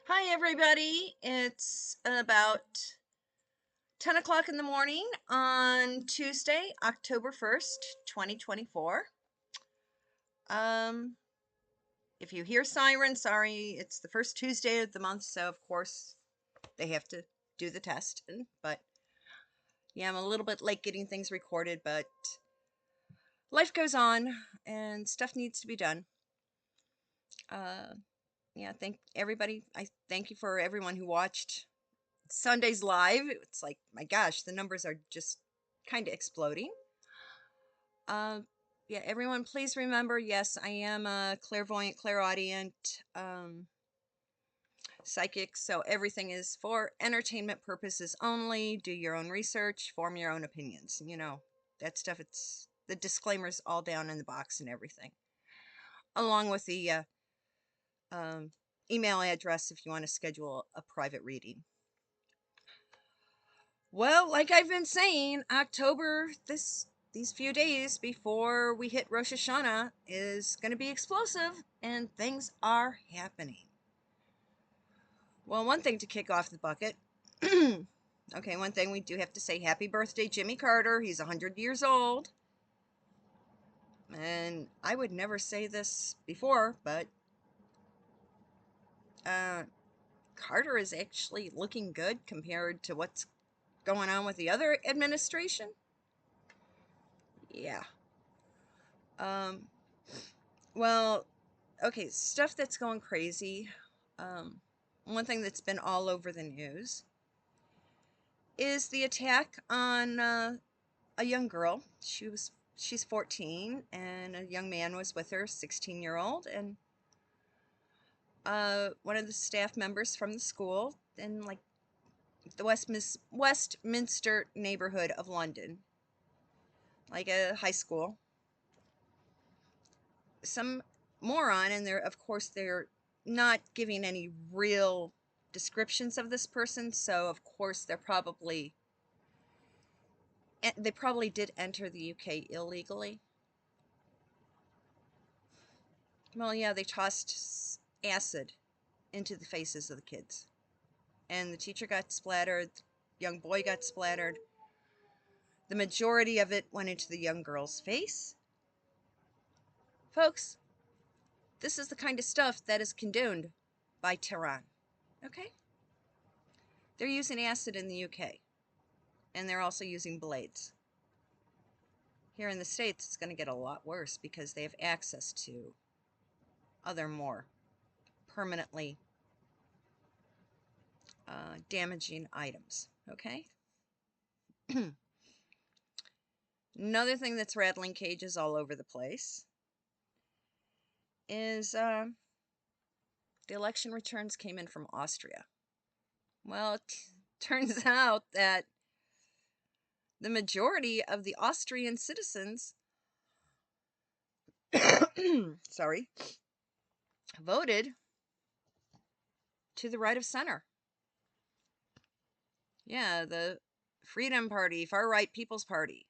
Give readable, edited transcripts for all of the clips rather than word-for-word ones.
Hi, everybody. It's about 10 o'clock in the morning on Tuesday, October 1st, 2024. Um, if you hear sirens, sorry, it's the first Tuesday of the month, so of course they have to do the test. But yeah, I'm a little bit late getting things recorded, but life goes on and stuff needs to be done. Uh, yeah, thank everybody. I thank you for everyone who watched Sunday's live. It's like, my gosh, the numbers are just kind of exploding. Uh, yeah, everyone, please remember, yes, I am a clairvoyant, clairaudient, psychic, so everything is for entertainment purposes only. Do your own research, form your own opinions. That stuff, it's the disclaimers all down in the box and everything, along with the um, email address if you want to schedule a private reading. Well, like I've been saying, October, these few days before we hit Rosh Hashanah, is going to be explosive, and things are happening. Well, one thing to kick off the bucket. Okay, one thing we do have to say, happy birthday, Jimmy Carter. He's 100 years old. And I would never say this before, but Carter is actually looking good compared to what's going on with the other administration. Yeah. Um, well, okay, stuff that's going crazy. Um, One thing that's been all over the news is the attack on a young girl. She's 14, and a young man was with her, 16-year-old, and one of the staff members from the school in like the Westminster neighborhood of London, like a high school. Some moron, and they're not giving any real descriptions of this person, so of course they probably did enter the UK illegally. Well, yeah, they tossed acid into the faces of the kids, and the teacher got splattered, the young boy got splattered. The majority of it went into the young girl's face. Folks, this is the kind of stuff that is condoned by Tehran. Okay? They're using acid in the UK, and they're also using blades. Here in the States, it's going to get a lot worse because they have access to other more permanently damaging items. Okay? Another thing that's rattling cages all over the place is the election returns came in from Austria. Well, it turns out that the majority of the Austrian citizens, sorry, voted to the right of center. Yeah, the Freedom Party, far right People's Party,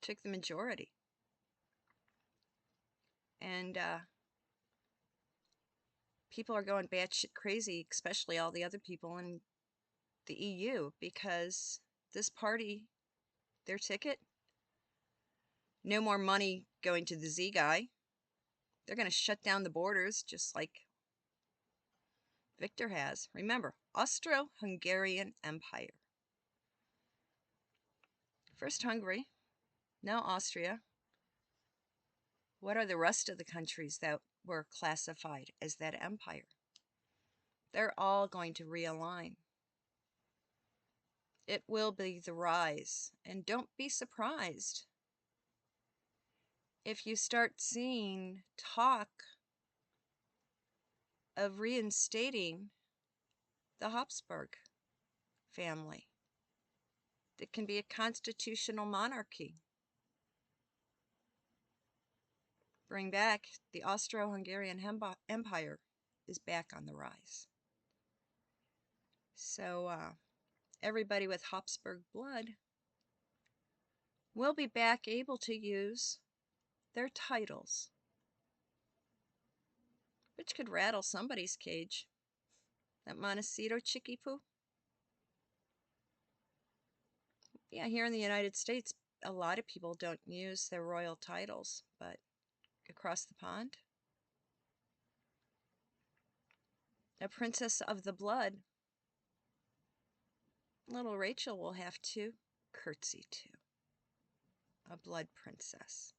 took the majority. And people are going batshit crazy, especially all the other people in the EU, because this party, their ticket, no more money going to the Z guy. They're going to shut down the borders just like Victor has. Remember, Austro-Hungarian Empire. First Hungary, now Austria. What are the rest of the countries that were classified as that empire? They're all going to realign. It will be the rise. And don't be surprised if you start seeing talk of reinstating the Habsburg family. It can be a constitutional monarchy. Bring back the Austro-Hungarian Empire is back on the rise. So everybody with Habsburg blood will be back able to use their titles, which could rattle somebody's cage. That Montecito chicky poo. Yeah, here in the United States, a lot of people don't use their royal titles, but across the pond, a princess of the blood, little Rachel will have to curtsy to. A blood princess,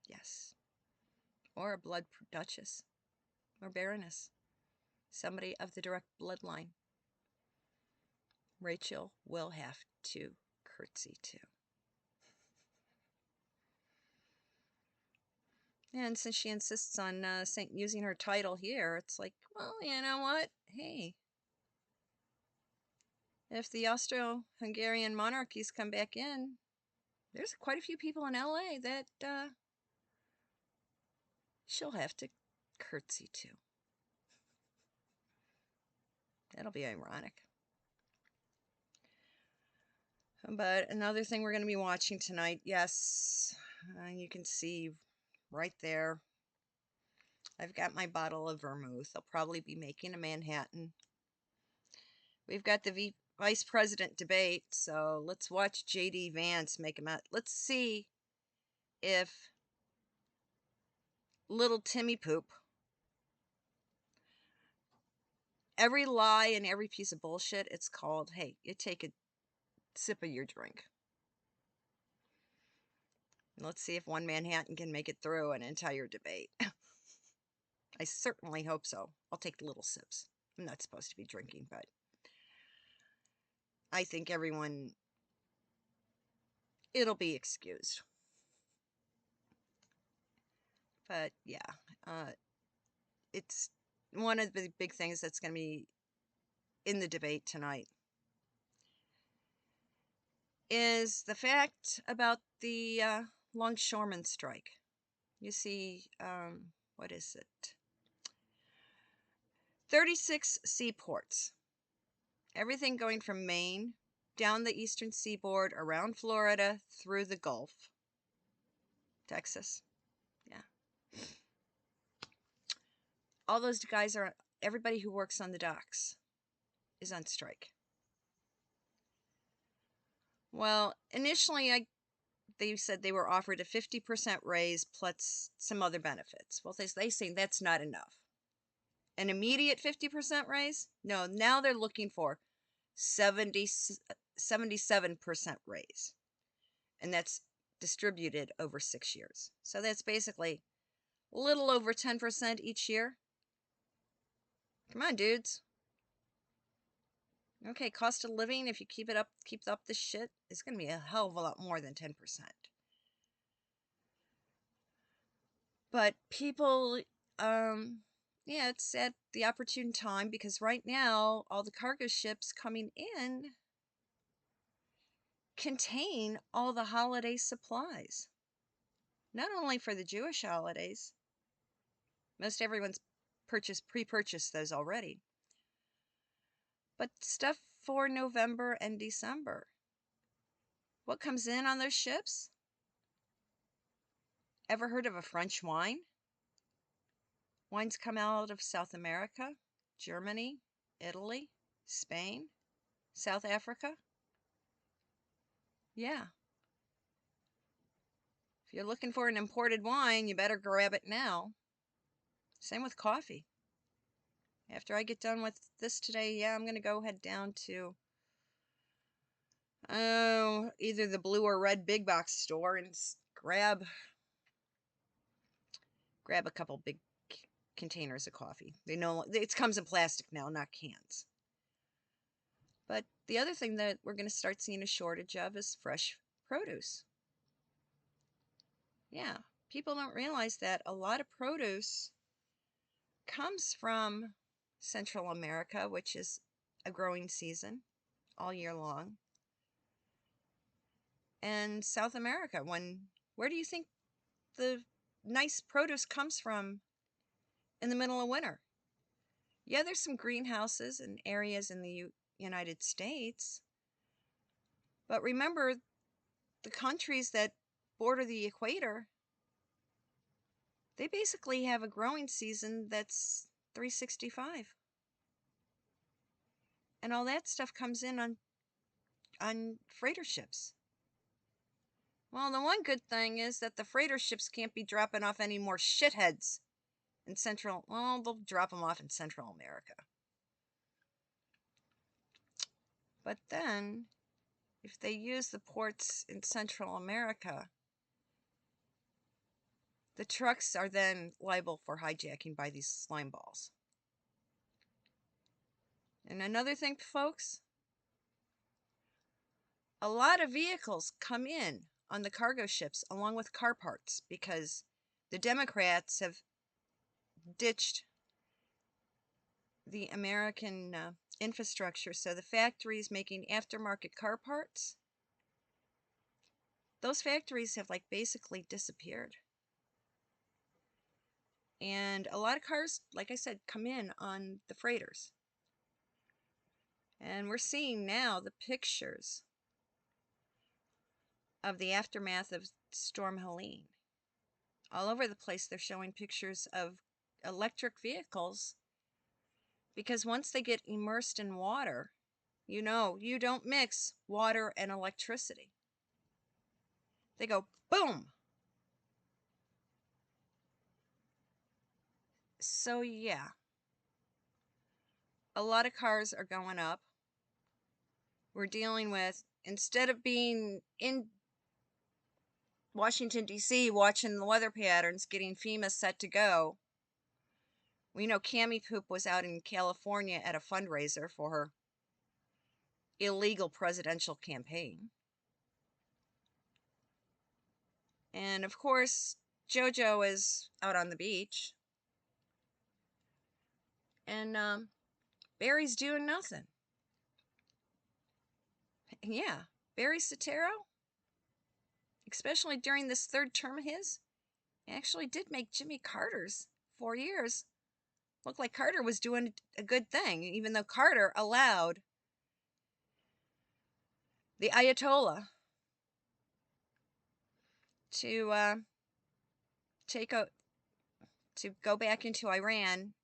yes. Or a blood duchess or baroness, somebody of the direct bloodline. Rachel will have to curtsy to. And since she insists on using her title here, it's like, well, you know what? Hey, if the Austro-Hungarian monarchies come back in, there's quite a few people in LA that she'll have to curtsy to. That'll be ironic. But another thing we're going to be watching tonight, yes, you can see right there, I've got my bottle of vermouth. I'll probably be making a Manhattan. We've got the vice president debate, so let's watch J.D. Vance make him out. Let's see if little Timmy Poop, every lie and every piece of bullshit, it's called, hey, you take a sip of your drink. Let's see if one Manhattan can make it through an entire debate. I certainly hope so. I'll take little sips. I'm not supposed to be drinking, but I think everyone, it'll be excused. But yeah, it's one of the big things that's going to be in the debate tonight is the fact about the longshoreman strike. You see, what is it? 36 seaports. Everything going from Maine down the eastern seaboard, around Florida, through the Gulf. Texas. Yeah. All those guys are, everybody who works on the docks is on strike. Well, initially they said they were offered a 50% raise plus some other benefits. Well, they say that's not enough. An immediate 50% raise? No, now they're looking for 77% raise. And that's distributed over 6 years. So that's basically a little over 10% each year. Come on, dudes. Okay, cost of living, if you keep up this shit, it's going to be a hell of a lot more than 10%. But people, yeah, it's at the opportune time because right now, all the cargo ships coming in contain all the holiday supplies. Not only for the Jewish holidays, most everyone's pre-purchased those already, but stuff for November and December. What comes in on those ships? Ever heard of a French wine? Wines come out of South America, Germany, Italy, Spain, South Africa. Yeah. If you're looking for an imported wine, you better grab it now. Same with coffee. After I get done with this today, yeah, I'm going to go head down to either the blue or red big box store and grab a couple big containers of coffee. They know it comes in plastic now, not cans. But the other thing that we're going to start seeing a shortage of is fresh produce. Yeah, people don't realize that a lot of produce comes from Central America, which is a growing season all year long, and South America. Where do you think the nice produce comes from in the middle of winter? Yeah, there's some greenhouses and areas in the United States, but remember, the countries that border the equator, they basically have a growing season that's 365. And all that stuff comes in on freighter ships. Well, the one good thing is that the freighter ships can't be dropping off any more shitheads in well, they'll drop them off in Central America. But then, if they use the ports in Central America, the trucks are then liable for hijacking by these slime balls. And another thing, folks, a lot of vehicles come in on the cargo ships along with car parts because the Democrats have ditched the American infrastructure. So the factories making aftermarket car parts, those factories have like basically disappeared. And a lot of cars, like I said, come in on the freighters. And we're seeing now the pictures of the aftermath of Storm Helene. All over the place, they're showing pictures of electric vehicles because once they get immersed in water, you know, you don't mix water and electricity. They go boom. So yeah, a lot of cars are going up. We're dealing with, instead of being in Washington, D.C., watching the weather patterns, getting FEMA set to go, we know Cammie Poop was out in California at a fundraiser for her illegal presidential campaign. And of course, JoJo is out on the beach. And Barry's doing nothing. Yeah, Barry Soetoro, especially during this third term of his, actually did make Jimmy Carter's 4 years look like Carter was doing a good thing, even though Carter allowed the Ayatollah to to go back into Iran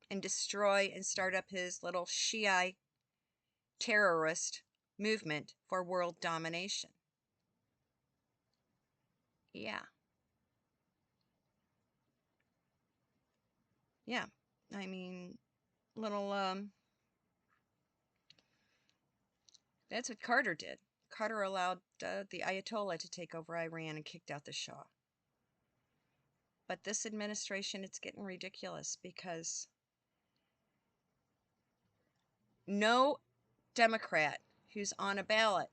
and destroy and start up his little Shiite terrorist movement for world domination. Yeah. Yeah. I mean, little, that's what Carter did. Carter allowed the Ayatollah to take over Iran and kicked out the Shah. But this administration, it's getting ridiculous because no Democrat who's on a ballot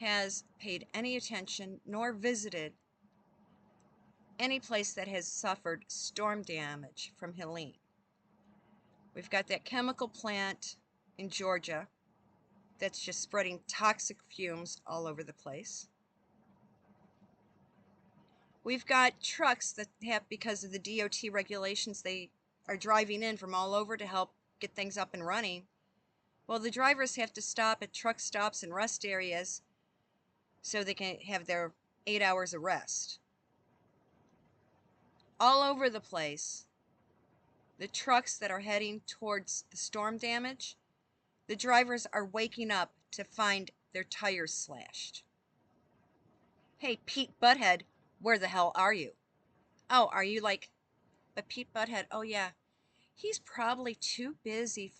has paid any attention nor visited any place that has suffered storm damage from Helene. We've got that chemical plant in Georgia that's just spreading toxic fumes all over the place. We've got trucks that have, because of the DOT regulations, they are driving in from all over to help get things up and running. Well, the drivers have to stop at truck stops and rest areas so they can have their 8 hours of rest. All over the place, the trucks that are heading towards the storm damage, the drivers are waking up to find their tires slashed. Hey, Pete Butthead, where the hell are you? Oh, are you like, but Pete Butthead, oh yeah, he's probably too busy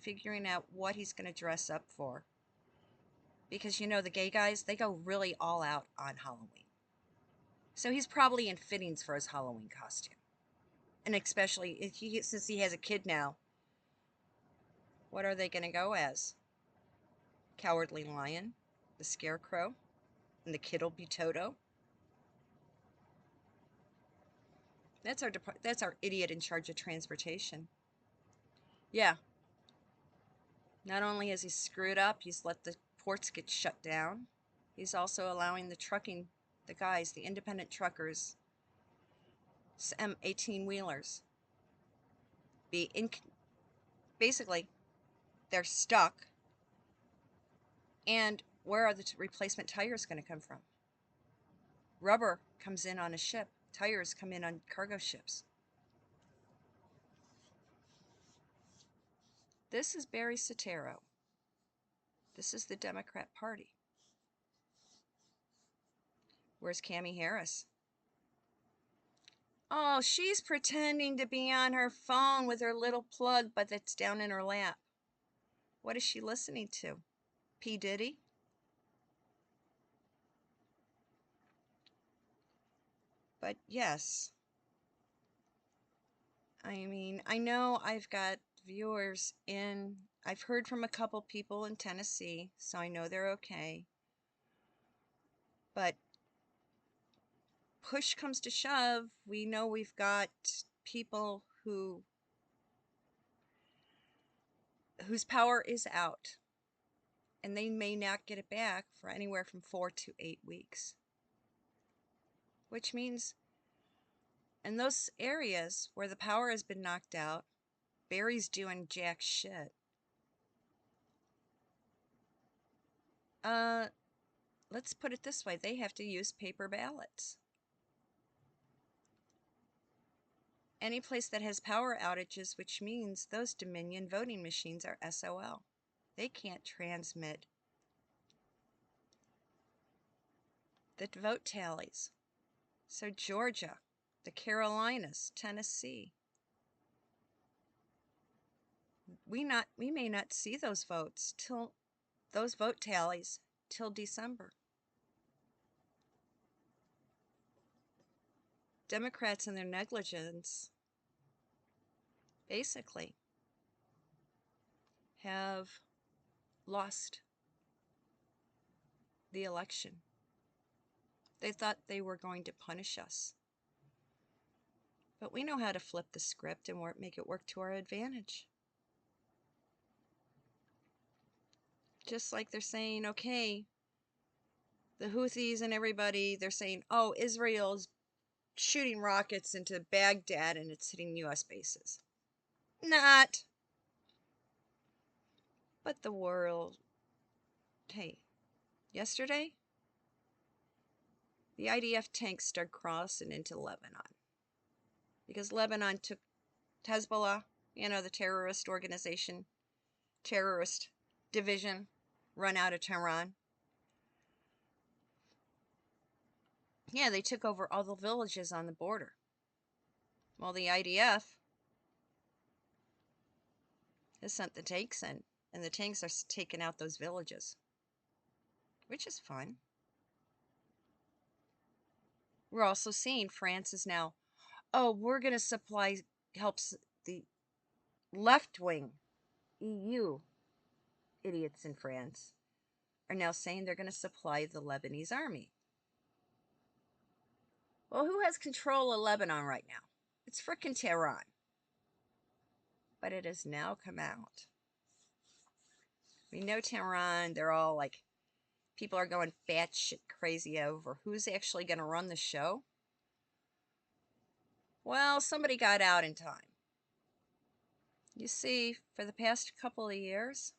figuring out what he's going to dress up for. Because, you know, the gay guys, they go really all out on Halloween. So he's probably in fittings for his Halloween costume. And especially, since he has a kid now, what are they going to go as? Cowardly Lion, the Scarecrow, and the kid'll be Toto? That's our idiot in charge of transportation. Yeah. Not only has he screwed up, he's let the ports get shut down, he's also allowing the trucking, the guys, the independent truckers, some 18-wheelers, basically, they're stuck. And where are the replacement tires going to come from? Rubber comes in on a ship. Tires come in on cargo ships. This is Barry Soetoro. This is the Democrat Party. Where's Cammie Harris? Oh, she's pretending to be on her phone with her little plug, but it's down in her lap. What is she listening to? P. Diddy? But yes, I mean, I know I've got viewers I've heard from a couple people in Tennessee, so I know they're okay. But push comes to shove, we know we've got people whose power is out, and they may not get it back for anywhere from 4 to 8 weeks. Which means in those areas where the power has been knocked out, Barry's doing jack shit. Let's put it this way, they have to use paper ballots. Any place that has power outages, which means those Dominion voting machines are SOL. They can't transmit the vote tallies. So Georgia, the Carolinas, Tennessee, we may not see those vote tallies till December. Democrats in their negligence basically have lost the election. They thought they were going to punish us. But we know how to flip the script and make it work to our advantage. Just like they're saying, okay, the Houthis and everybody, they're saying, oh, Israel's shooting rockets into Baghdad and it's hitting U.S. bases. Not. But the world, hey, yesterday, the IDF tanks started crossing into Lebanon. Because Lebanon took Hezbollah, the terrorist organization, terrorist division, run out of Tehran. Yeah, they took over all the villages on the border. Well, the IDF has sent the tanks in, and the tanks are taking out those villages, which is fun. We're also seeing France is now, oh, we're going to helps the left-wing EU idiots in France are now saying they're going to supply the Lebanese army. Well, who has control of Lebanon right now? It's frickin' Tehran. But it has now come out. We know Tehran, they're all like, people are going batshit crazy over who's actually going to run the show. Well, somebody got out in time. You see, for the past couple of years,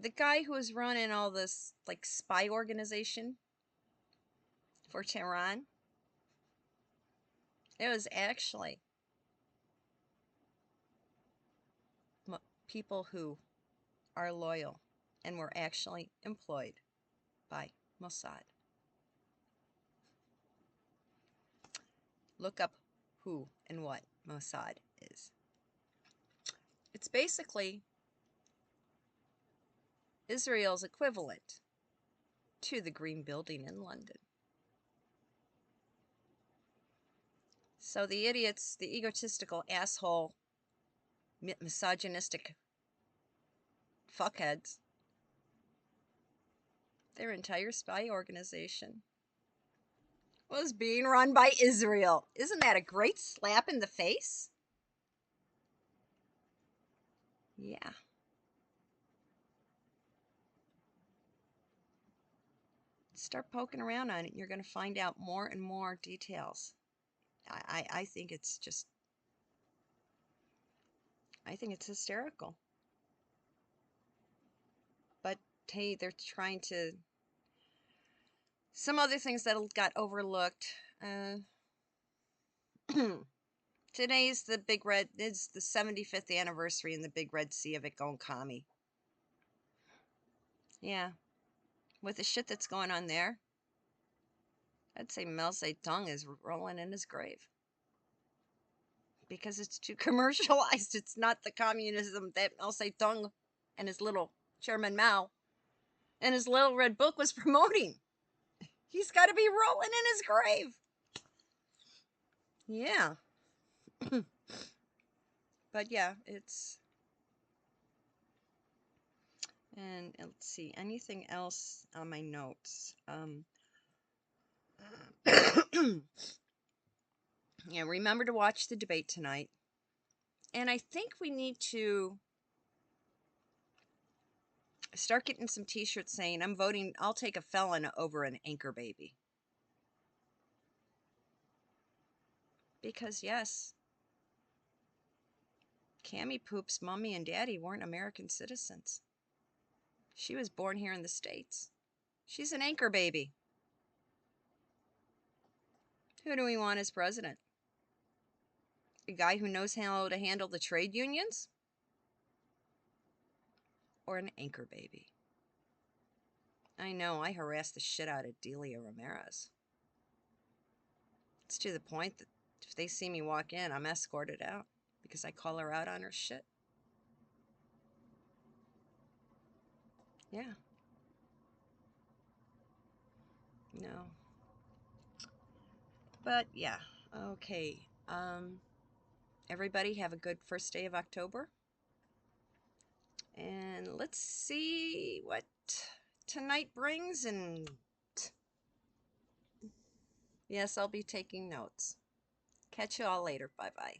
the guy who was running all this like spy organization for Tehran, it was actually people who are loyal and were actually employed by Mossad. Look up who and what Mossad is. It's basically Israel's equivalent to the Green Building in London. So the idiots, the egotistical asshole, misogynistic fuckheads, their entire spy organization was being run by Israel. Isn't that a great slap in the face? Yeah. Start poking around on it, and you're going to find out more and more details. I think it's just, I think it's hysterical. But hey, they're trying to Some other things that got overlooked. Today's the Big Red. It's the 75th anniversary in the Big Red Sea of it going commie. Yeah, with the shit that's going on there, I'd say Mao Zedong is rolling in his grave because it's too commercialized. It's not the communism that Mao Zedong and his little Chairman Mao and his little red book was promoting. He's got to be rolling in his grave. Yeah. But yeah, it's... And let's see, anything else on my notes? Yeah, remember to watch the debate tonight. And I think we need to start getting some t-shirts saying, I'm voting, I'll take a felon over an anchor baby. Because yes, Cammie Poop's mommy and daddy weren't American citizens. She was born here in the States. She's an anchor baby. Who do we want as president? A guy who knows how to handle the trade unions? Or an anchor baby? I know, I harassed the shit out of Delia Ramirez. It's to the point that if they see me walk in, I'm escorted out because I call her out on her shit. Yeah. No. But yeah. Okay. Everybody have a good first day of October. And let's see what tonight brings. And yes, I'll be taking notes. Catch you all later. Bye-bye.